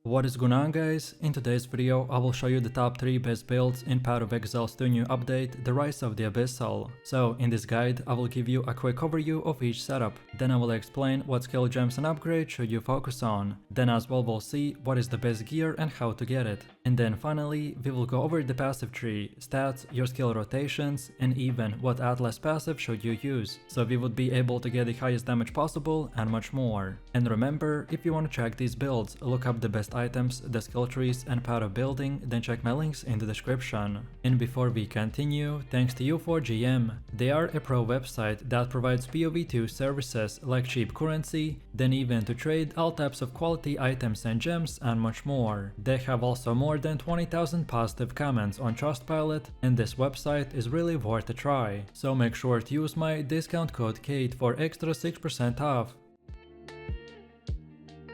What is going on, guys? In today's video I will show you the top 3 best builds in Path of Exile's 2 new update, The Rise of the Abyssal. So in this guide I will give you a quick overview of each setup, then I will explain what skill gems and upgrades should you focus on, then as well we'll see what is the best gear and how to get it, and then finally we will go over the passive tree, stats, your skill rotations, and even what atlas passive should you use, so we would be able to get the highest damage possible and much more. And remember, if you want to check these builds, look up the best items, the skill trees and path of building, then check my links in the description. And before we continue, thanks to U4GM. They are a pro website that provides POE2 services like cheap currency, then even to trade all types of quality items and gems and much more. They have also more than 20,000 positive comments on Trustpilot, and this website is really worth a try. So make sure to use my discount code KAID for extra 6% off.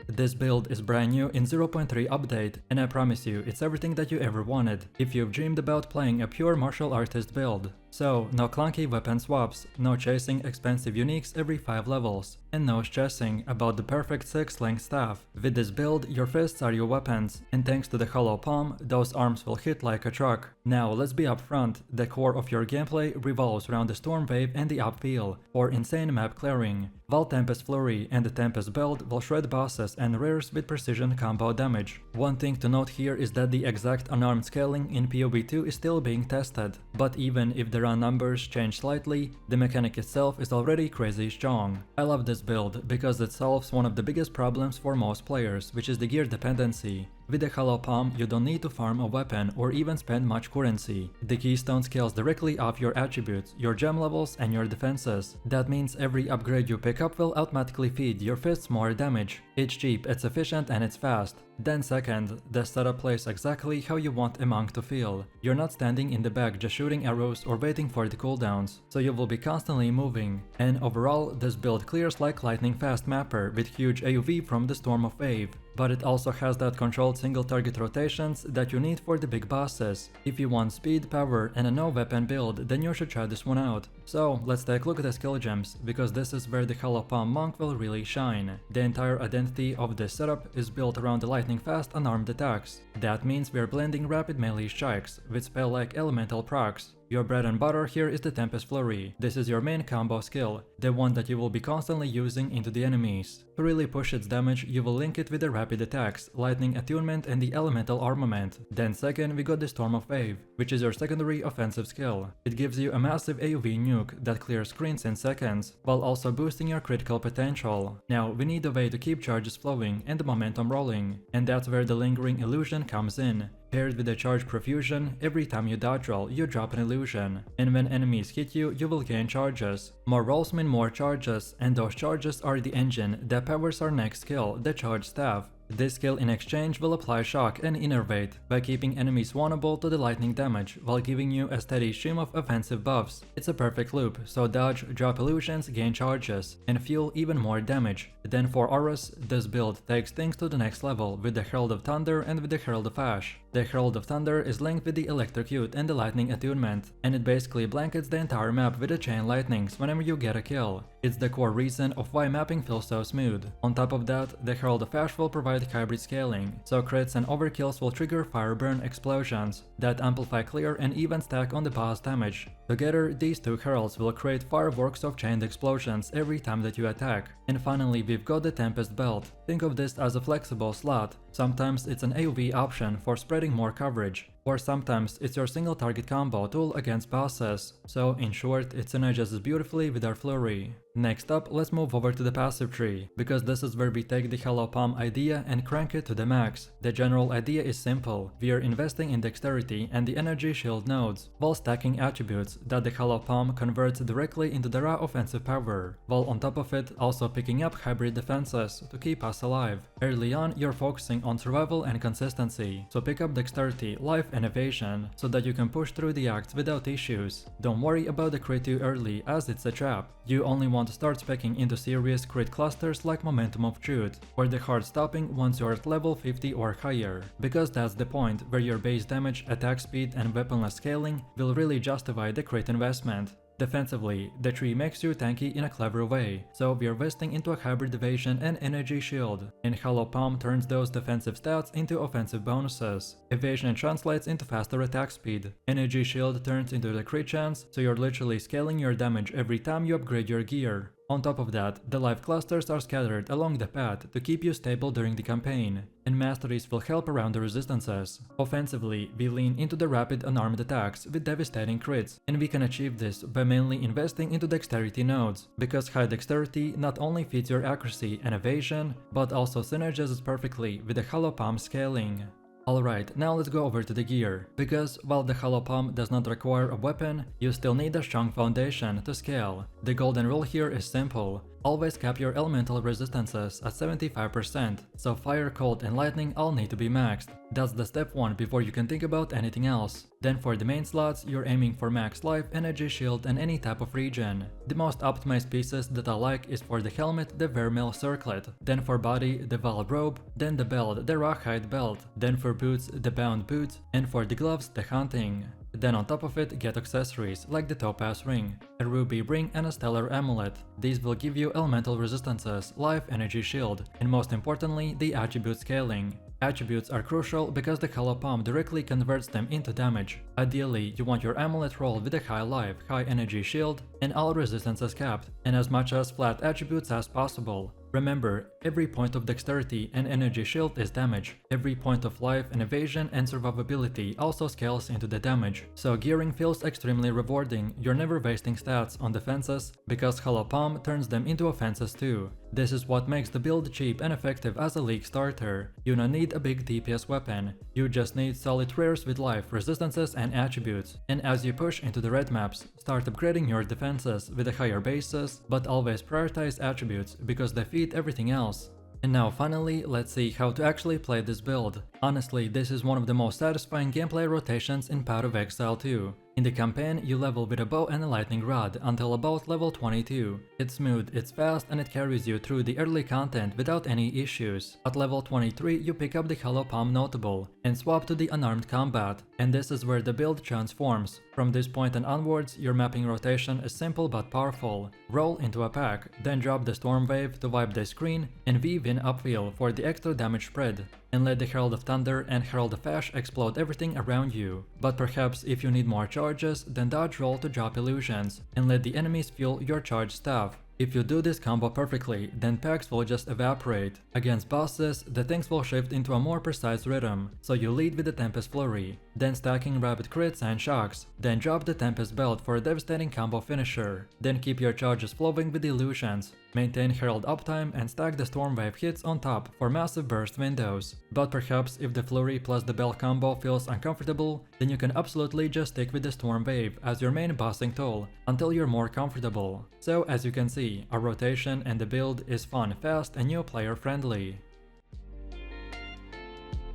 This build is brand new in 0.3 update, and I promise you it's everything that you ever wanted if you've dreamed about playing a pure martial artist build. So, no clunky weapon swaps, no chasing expensive uniques every 5 levels, and no stressing about the perfect 6-length staff. With this build, your fists are your weapons, and thanks to the hollow palm, those arms will hit like a truck. Now let's be upfront, the core of your gameplay revolves around the Storm Wave and the Upheal for insane map clearing, while Tempest Flurry and the Tempest build will shred bosses and rares with precision combo damage. One thing to note here is that the exact unarmed scaling in POE2 is still being tested, but even if the run numbers change slightly, the mechanic itself is already crazy strong. I love this build because it solves one of the biggest problems for most players, which is the gear dependency. With the hollow palm, you don't need to farm a weapon or even spend much currency. The keystone scales directly off your attributes, your gem levels and your defenses. That means every upgrade you pick up will automatically feed your fists more damage. It's cheap, it's efficient and it's fast. Then second, the setup plays exactly how you want a monk to feel. You're not standing in the back just shooting arrows or waiting for the cooldowns, so you will be constantly moving. And overall, this build clears like lightning fast mapper with huge AoV from the Storm of Wave. But it also has that controlled single target rotations that you need for the big bosses. If you want speed, power and a no weapon build, then you should try this one out. So let's take a look at the skill gems, because this is where the hollow palm monk will really shine. The entire identity of this setup is built around the lightning fast unarmed attacks. That means we are blending rapid melee strikes with spell like elemental procs. Your bread and butter here is the Tempest Flurry. This is your main combo skill, the one that you will be constantly using into the enemies. To really push its damage, you will link it with the rapid attacks, lightning attunement and the elemental armament. Then second, we got the Storm of Wave, which is your secondary offensive skill. It gives you a massive AoV nuke that clears screens in seconds, while also boosting your critical potential. Now, we need a way to keep charges flowing and the momentum rolling, and that's where the lingering illusion comes in. Paired with the charge profusion, every time you dodge roll, you drop an illusion, and when enemies hit you, you will gain charges. More rolls mean more charges, and those charges are the engine that powers our next skill, the Charge Staff. This skill in exchange will apply shock and innervate by keeping enemies vulnerable to the lightning damage while giving you a steady stream of offensive buffs. It's a perfect loop, so dodge, drop illusions, gain charges, and fuel even more damage. Then for auras, this build takes things to the next level with the Herald of Thunder and with the Herald of Ash. The Herald of Thunder is linked with the Electrocute and the Lightning Attunement, and it basically blankets the entire map with the chain lightnings whenever you get a kill. It's the core reason of why mapping feels so smooth. On top of that, the Herald of Ash will provide hybrid scaling, so crits and overkills will trigger fire burn explosions that amplify clear and even stack on the boss damage. Together, these two heralds will create fireworks of chained explosions every time that you attack. And finally, we've got the Tempest belt. Think of this as a flexible slot. Sometimes it's an AoV option for spreading more coverage, or sometimes it's your single target combo tool against bosses. So in short, it synergizes beautifully with our flurry. Next up, let's move over to the passive tree, because this is where we take the hollow palm idea and crank it to the max. The general idea is simple. We are investing in dexterity and the energy shield nodes, while stacking attributes that the hollow palm converts directly into the raw offensive power, while on top of it also picking up hybrid defenses to keep us alive. Early on, you're focusing on survival and consistency, so pick up dexterity, life and evasion, so that you can push through the acts without issues. Don't worry about the crit too early, as it's a trap. You only want to start speccing into serious crit clusters like Momentum of Truth, or the hard stopping once you're at level 50 or higher, because that's the point where your base damage, attack speed and weaponless scaling will really justify the crit investment. Defensively, the tree makes you tanky in a clever way, so we are vesting into a hybrid evasion and energy shield, and Hollow Palm turns those defensive stats into offensive bonuses. Evasion translates into faster attack speed. Energy shield turns into the crit chance, so you're literally scaling your damage every time you upgrade your gear. On top of that, the life clusters are scattered along the path to keep you stable during the campaign, and masteries will help around the resistances. Offensively, we lean into the rapid unarmed attacks with devastating crits, and we can achieve this by mainly investing into dexterity nodes, because high dexterity not only feeds your accuracy and evasion, but also synergizes perfectly with the Hollow Palm scaling. Alright, now let's go over to the gear, because while the Hollow Palm does not require a weapon, you still need a strong foundation to scale. The golden rule here is simple. Always cap your elemental resistances at 75%, so fire, cold and lightning all need to be maxed. That's the step 1 before you can think about anything else. Then for the main slots, you're aiming for max life, energy shield and any type of regen. The most optimized pieces that I like is for the helmet, the vermeil circlet, then for body, the val robe, then the belt, the rawhide belt, then for boots, the bound boots, and for the gloves, the hunting. Then on top of it, get accessories like the topaz ring, a ruby ring and a stellar amulet. These will give you elemental resistances, life, energy shield, and most importantly, the attribute scaling. Attributes are crucial because the Hollow Palm directly converts them into damage. Ideally, you want your amulet rolled with a high life, high energy shield, and all resistances capped, and as much as flat attributes as possible. Remember, every point of dexterity and energy shield is damage. Every point of life and evasion and survivability also scales into the damage. So gearing feels extremely rewarding. You're never wasting stats on defenses because Hollow Palm turns them into offenses too. This is what makes the build cheap and effective as a league starter. You don't need a big DPS weapon. You just need solid rares with life, resistances and attributes. And as you push into the red maps, start upgrading your defenses with a higher bases, but always prioritize attributes because they feed everything else. And now finally, let's see how to actually play this build. Honestly, this is one of the most satisfying gameplay rotations in Path of Exile 2. In the campaign, you level with a bow and a lightning rod until about level 22. It's smooth, it's fast, and it carries you through the early content without any issues. At level 23, you pick up the Hollow Palm notable and swap to the unarmed combat, and this is where the build transforms. From this point and onwards, your mapping rotation is simple but powerful. Roll into a pack, then drop the Storm Wave to wipe the screen, and weave in upwheel for the extra damage spread. And let the Herald of Thunder and Herald of Ash explode everything around you. But perhaps if you need more charges, then dodge roll to drop illusions, and let the enemies fuel your charged staff. If you do this combo perfectly, then packs will just evaporate. Against bosses, the things will shift into a more precise rhythm, so you lead with the Tempest Flurry, then stacking rapid crits and shocks, then drop the Tempest Belt for a devastating combo finisher, then keep your charges flowing with illusions, maintain Herald uptime and stack the Storm Wave hits on top for massive burst windows. But perhaps if the Flurry plus the Belt combo feels uncomfortable, then you can absolutely just stick with the Storm Wave as your main bossing tool until you're more comfortable. So as you can see, our rotation and the build is fun, fast and new player friendly.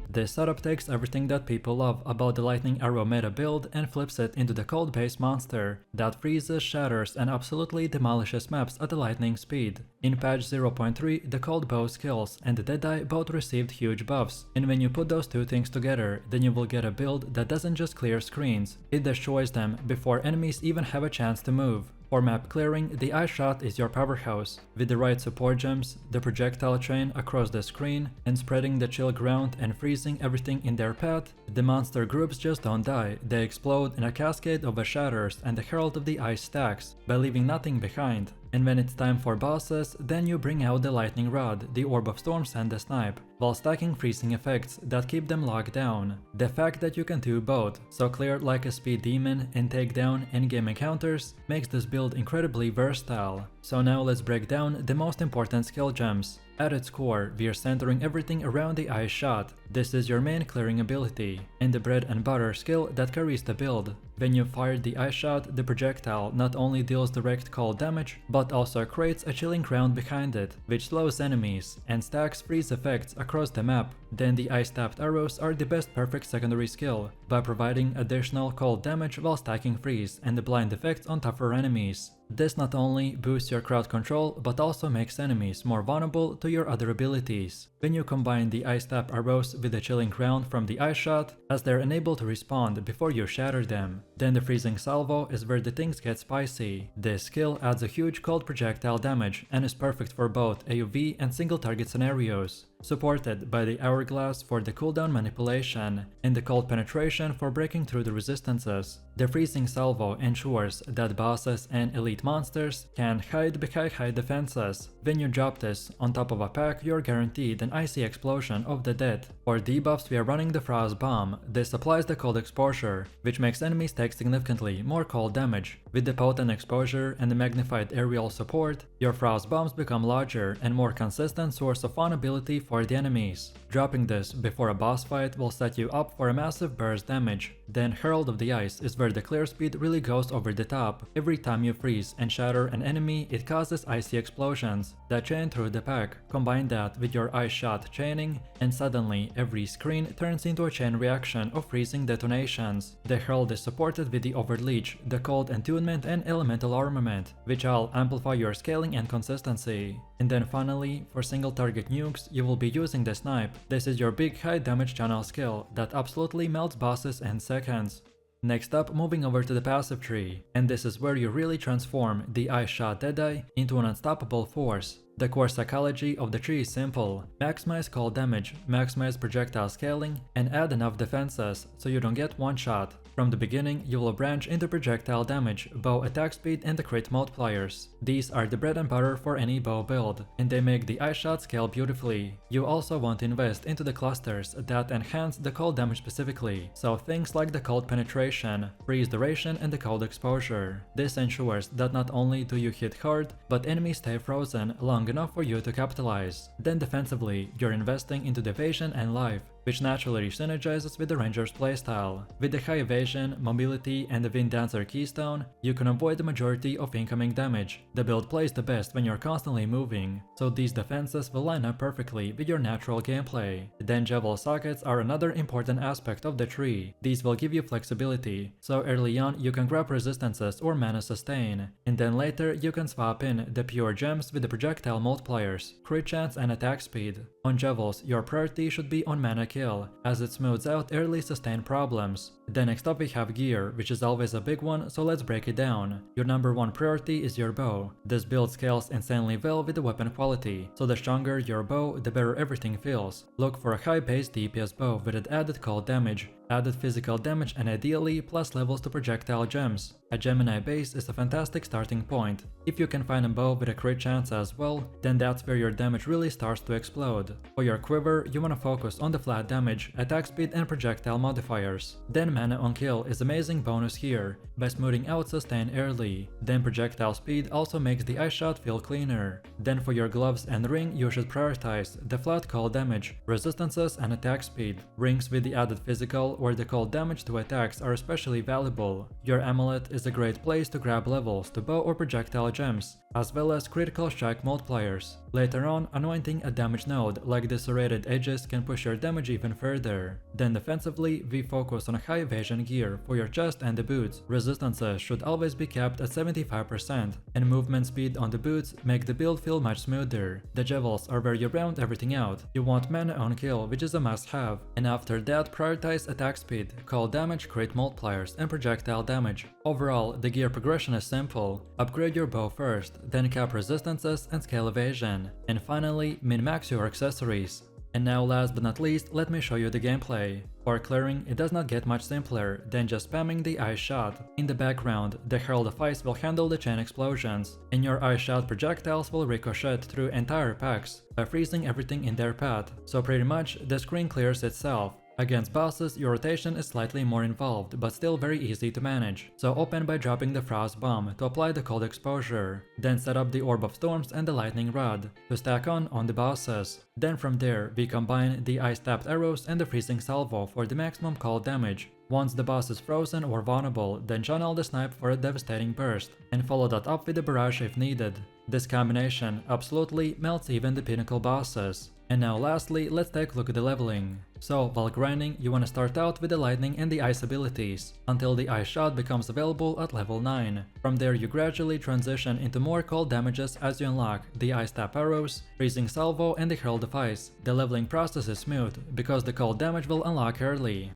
This setup takes everything that people love about the Lightning Arrow meta build and flips it into the cold base monster that freezes, shatters and absolutely demolishes maps at the lightning speed. In patch 0.3, the cold bow skills and the deadeye both received huge buffs, and when you put those two things together, then you will get a build that doesn't just clear screens, it destroys them before enemies even have a chance to move. For map clearing, the Ice Shot is your powerhouse. With the right support gems, the projectile train across the screen, and spreading the chill ground and freezing everything in their path, the monster groups just don't die, they explode in a cascade of shatters and the Herald of the Ice stacks, by leaving nothing behind. And when it's time for bosses, then you bring out the Lightning Rod, the Orb of Storms and the Snipe, while stacking freezing effects that keep them locked down. The fact that you can do both, so clear like a speed demon and take down in-game encounters, makes this build incredibly versatile. So now let's break down the most important skill gems. At its core, we are centering everything around the Ice Shot. This is your main clearing ability, and the bread and butter skill that carries the build. When you fire the Ice Shot, the projectile not only deals direct cold damage, but also creates a chilling ground behind it, which slows enemies, and stacks freeze effects across the map. Then the ice-tapped arrows are the best perfect secondary skill, by providing additional cold damage while stacking freeze and the blind effects on tougher enemies. This not only boosts your crowd control, but also makes enemies more vulnerable to your other abilities. When you combine the Ice Tap arrows with the chilling ground from the Ice Shot, as they're unable to respond before you shatter them, Then the freezing salvo is where the things get spicy. This skill adds a huge cold projectile damage and is perfect for both AoV and single target scenarios. Supported by the hourglass for the cooldown manipulation and the cold penetration for breaking through the resistances. The freezing salvo ensures that bosses and elite monsters can hide behind high defenses. When you drop this on top of a pack, you're guaranteed an icy explosion of the dead. For debuffs, we are running the Frost Bomb. This applies the cold exposure, which makes enemies take significantly more cold damage. With the potent exposure and the magnified aerial support, your Frost Bombs become larger and more consistent source of vulnerability for the enemies. Dropping this before a boss fight will set you up for a massive burst damage. Then Herald of the Ice is where the clear speed really goes over the top. Every time you freeze and shatter an enemy, it causes icy explosions that chain through the pack. Combine that with your ice shot chaining, and suddenly every screen turns into a chain reaction of freezing detonations. The Herald is supported with the Overleech, the Cold Entombment and Elemental Armament, which all amplify your scaling and consistency. And then finally, for single target nukes, you will be using the Snipe. This is your big high damage channel skill that absolutely melts bosses in seconds. Next up, moving over to the passive tree, and this is where you really transform the Ice Shot Deadeye into an unstoppable force. The core psychology of the tree is simple: maximize cold damage, maximize projectile scaling, and add enough defenses so you don't get one shot. From the beginning, you will branch into projectile damage, bow attack speed, and the crit multipliers. These are the bread and butter for any bow build, and they make the ice shot scale beautifully. You also want to invest into the clusters that enhance the cold damage specifically, so things like the cold penetration, freeze duration, and the cold exposure. This ensures that not only do you hit hard, but enemies stay frozen long enough for you to capitalize. Then defensively, you're investing into the evasion and life, which naturally synergizes with the Ranger's playstyle. With the high evasion, mobility, and the Wind Dancer keystone, you can avoid the majority of incoming damage. The build plays the best when you're constantly moving, so these defenses will line up perfectly with your natural gameplay. Then Javel sockets are another important aspect of the tree. These will give you flexibility, so early on you can grab resistances or mana sustain, and then later you can swap in the pure gems with the projectile multipliers, crit chance, and attack speed. On Javels, your priority should be on mana kill, as it smooths out early sustained problems. Then next up we have gear, which is always a big one, so let's break it down. Your number one priority is your bow. This build scales insanely well with the weapon quality, so the stronger your bow, the better everything feels. Look for a high base DPS bow with an added cold damage, added physical damage, and ideally plus levels to projectile gems. A Gemini base is a fantastic starting point. If you can find a bow with a crit chance as well, then that's where your damage really starts to explode. For your quiver, you wanna focus on the flat damage, attack speed, and projectile modifiers. Then mana on kill is amazing bonus here, by smoothing out sustain early. Then projectile speed also makes the ice shot feel cleaner. Then for your gloves and ring, you should prioritize the flat cold damage, resistances, and attack speed. Rings with the added physical or the cold damage to attacks are especially valuable. Your amulet is a great place to grab levels to bow or projectile gems, as well as critical strike multipliers. Later on, anointing a damage node like the serrated edges can push your damage even further. Then defensively, we focus on high evasion gear for your chest and the boots. Resistances should always be capped at 75%, and movement speed on the boots make the build feel much smoother. The Javels are where you round everything out. You want mana on kill, which is a must-have, and after that prioritize attack speed, cold damage, crit multipliers, and projectile damage. Overall, the gear progression is simple. Upgrade your bow first, then cap resistances and scale evasion, and finally min-max your accessories. And now last but not least, let me show you the gameplay. For clearing, it does not get much simpler than just spamming the ice shot. In the background, the Herald of Ice will handle the chain explosions, and your ice shot projectiles will ricochet through entire packs by freezing everything in their path, so pretty much the screen clears itself. Against bosses, your rotation is slightly more involved, but still very easy to manage. So open by dropping the Frost Bomb to apply the cold exposure, then set up the Orb of Storms and the Lightning Rod to stack on the bosses. Then from there, we combine the Ice-tapped arrows and the Freezing Salvo for the maximum cold damage. Once the boss is frozen or vulnerable, then channel the Snipe for a devastating burst, and follow that up with the Barrage if needed. This combination absolutely melts even the pinnacle bosses. And now lastly, let's take a look at the leveling. So while grinding, you want to start out with the lightning and the ice abilities, until the ice shot becomes available at level 9. From there you gradually transition into more cold damages as you unlock the ice tap arrows, freezing salvo, and the herald of ice. The leveling process is smooth, because the cold damage will unlock early.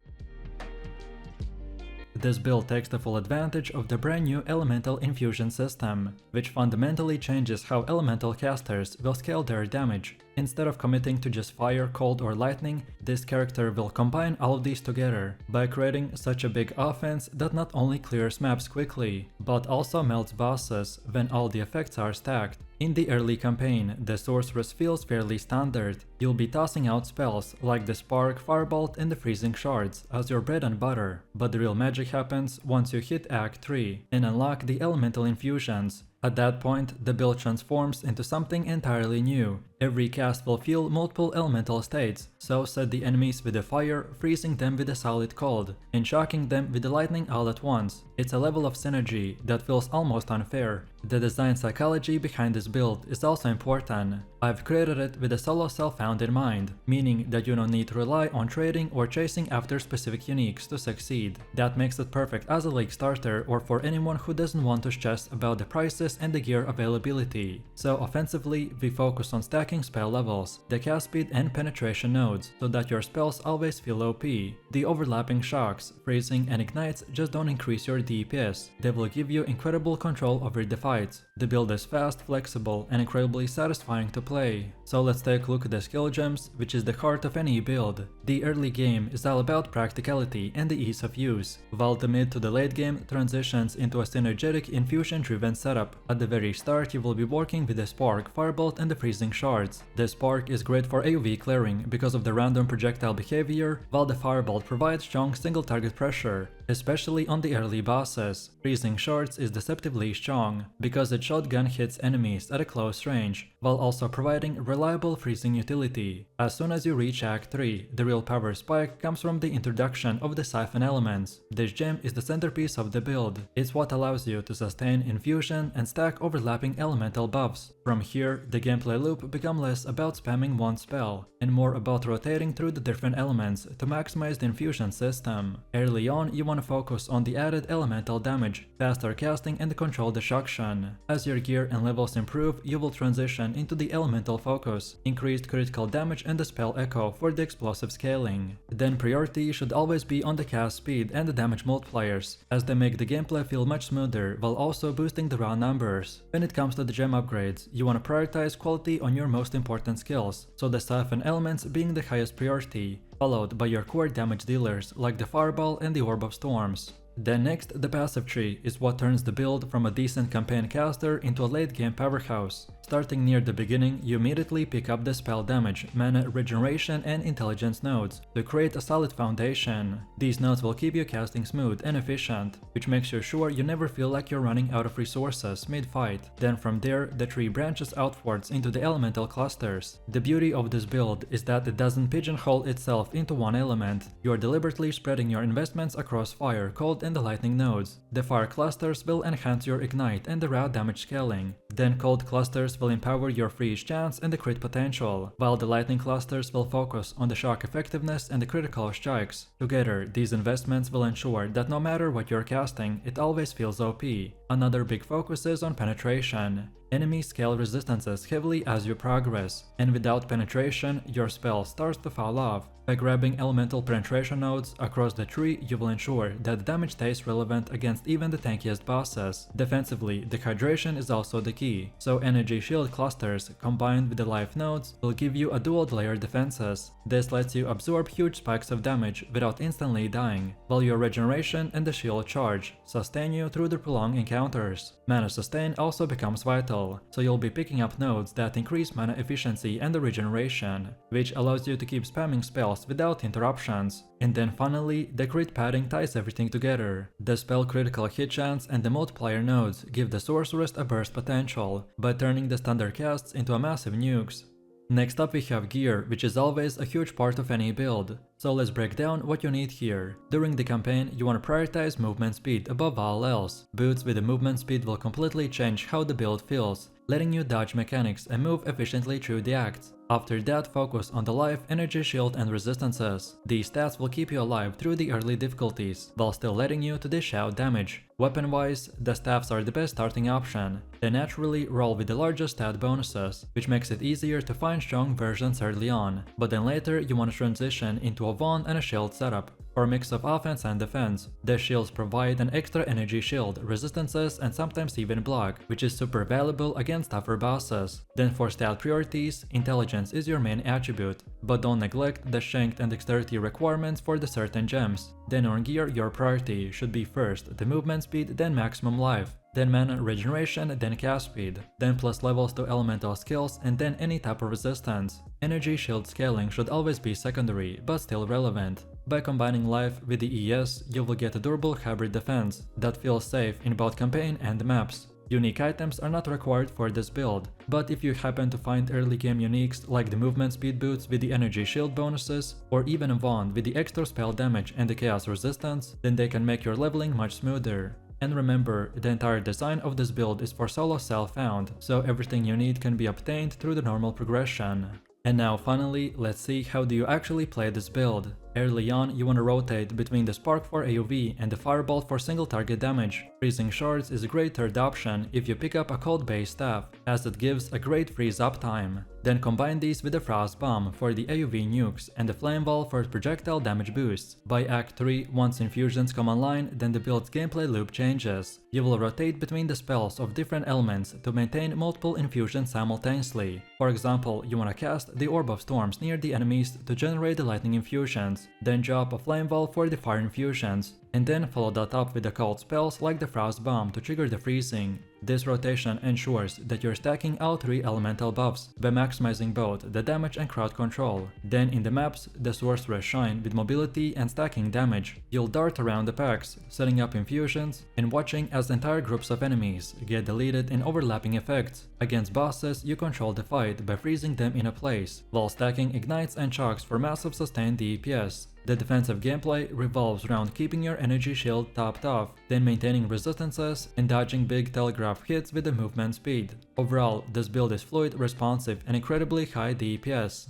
This build takes the full advantage of the brand new elemental infusion system, which fundamentally changes how elemental casters will scale their damage. Instead of committing to just fire, cold or lightning, this character will combine all of these together by creating such a big offense that not only clears maps quickly, but also melts bosses when all the effects are stacked. In the early campaign, the sorceress feels fairly standard. You'll be tossing out spells like the Spark, Firebolt and the Freezing Shards as your bread and butter, but the real magic happens once you hit Act 3 and unlock the elemental infusions. At that point, the build transforms into something entirely new. Every cast will feel multiple elemental states, so set the enemies with the fire, freezing them with a solid cold, and shocking them with the lightning all at once. It's a level of synergy that feels almost unfair. The design psychology behind this build is also important. I've created it with a solo self-found in mind, meaning that you don't need to rely on trading or chasing after specific uniques to succeed. That makes it perfect as a league starter or for anyone who doesn't want to stress about the prices and the gear availability. So offensively, we focus on stacking spell levels, the cast speed and penetration nodes, so that your spells always feel OP. The overlapping shocks, freezing and ignites just don't increase your DPS, they will give you incredible control over the fights. The build is fast, flexible and incredibly satisfying to play. So let's take a look at the skill gems, which is the heart of any build. The early game is all about practicality and the ease of use, while the mid to the late game transitions into a synergetic infusion driven setup. At the very start you will be working with the Spark, Firebolt and the Freezing Shards. The Spark is great for AoE clearing because of the random projectile behavior, while the Firebolt provides strong single target pressure, especially on the early bosses. Freezing Shards is deceptively strong because it shotgun hits enemies at a close range, while also providing reliable freezing utility. As soon as you reach Act 3, the real power spike comes from the introduction of the Siphon elements. This gem is the centerpiece of the build. It's what allows you to sustain infusion and stack overlapping elemental buffs. From here, the gameplay loop becomes less about spamming one spell and more about rotating through the different elements to maximize the infusion system. Early on, you want to focus on the added elemental damage, faster casting and control destruction. As your gear and levels improve, you will transition into the elemental focus, increased critical damage and the spell echo for the explosive scaling. Then priority should always be on the cast speed and the damage multipliers, as they make the gameplay feel much smoother while also boosting the raw numbers. When it comes to the gem upgrades, you want to prioritize quality on your most important skills, so the Siphon elements being the highest priority, followed by your core damage dealers like the Fireball and the Orb of Storms. Then next, the passive tree is what turns the build from a decent campaign caster into a late game powerhouse. Starting near the beginning, you immediately pick up the spell damage, mana regeneration and intelligence nodes to create a solid foundation. These nodes will keep you casting smooth and efficient, which makes you sure you never feel like you're running out of resources mid-fight. Then from there, the tree branches outwards into the elemental clusters. The beauty of this build is that it doesn't pigeonhole itself into one element. You are deliberately spreading your investments across fire, cold and the lightning nodes. The fire clusters will enhance your ignite and the raw damage scaling. Then cold clusters will empower your freeze chance and the crit potential, while the lightning clusters will focus on the shock effectiveness and the critical strikes. Together, these investments will ensure that no matter what you're casting, it always feels OP. Another big focus is on penetration. Enemies scale resistances heavily as you progress, and without penetration, your spell starts to fall off. By grabbing elemental penetration nodes across the tree, you will ensure that the damage stays relevant against even the tankiest bosses. Defensively, the hydration is also the key, so energy shield clusters combined with the life nodes will give you a dual layer defenses. This lets you absorb huge spikes of damage without instantly dying, while your regeneration and the shield charge sustain you through the prolonged encounters. Mana sustain also becomes vital, so you'll be picking up nodes that increase mana efficiency and the regeneration, which allows you to keep spamming spells without interruptions. And then finally, the crit padding ties everything together. The spell critical hit chance and the multiplier nodes give the sorceress a burst potential by turning the standard casts into a massive nukes. Next up we have gear, which is always a huge part of any build. So let's break down what you need here. During the campaign, you want to prioritize movement speed above all else. Boots with the movement speed will completely change how the build feels, letting you dodge mechanics and move efficiently through the acts. After that, focus on the life, energy, shield and resistances. These stats will keep you alive through the early difficulties, while still letting you to dish out damage. Weapon-wise, the staffs are the best starting option. They naturally roll with the largest stat bonuses, which makes it easier to find strong versions early on, but then later you want to transition into a wand and a shield setup, or a mix of offense and defense. The shields provide an extra energy shield, resistances, and sometimes even block, which is super valuable against tougher bosses. Then for stat priorities, intelligence is your main attribute, but don't neglect the strength and dexterity requirements for the certain gems. Then on gear, your priority should be first the movement speed, then maximum life, then mana regeneration, then cast speed, then plus levels to elemental skills, and then any type of resistance. Energy shield scaling should always be secondary, but still relevant. By combining life with the ES, you will get a durable hybrid defense that feels safe in both campaign and maps. Unique items are not required for this build, but if you happen to find early game uniques like the movement speed boots with the energy shield bonuses, or even a wand with the extra spell damage and the chaos resistance, then they can make your leveling much smoother. And remember, the entire design of this build is for solo self-found, so everything you need can be obtained through the normal progression. And now finally, let's see how do you actually play this build. Early on, you want to rotate between the Spark for AoV and the Firebolt for single target damage. Freezing Shards is a great third option if you pick up a cold base staff, as it gives a great freeze up time. Then combine these with the Frost Bomb for the AoV nukes and the Flame Wall for projectile damage boosts. By Act 3, once infusions come online, then the build's gameplay loop changes. You will rotate between the spells of different elements to maintain multiple infusions simultaneously. For example, you want to cast the Orb of Storms near the enemies to generate the lightning infusions, then drop a Flame Wall for the fire infusions, and then follow that up with the cold spells like the Frost Bomb to trigger the freezing. This rotation ensures that you're stacking all three elemental buffs by maximizing both the damage and crowd control. Then in the maps, the sorcerers shine with mobility and stacking damage. You'll dart around the packs, setting up infusions, and watching as entire groups of enemies get deleted in overlapping effects. Against bosses, you control the fight by freezing them in a place, while stacking ignites and shocks for massive sustained DPS. The defensive gameplay revolves around keeping your energy shield topped off, then maintaining resistances and dodging big telegraph hits with the movement speed. Overall, this build is fluid, responsive, and incredibly high DPS.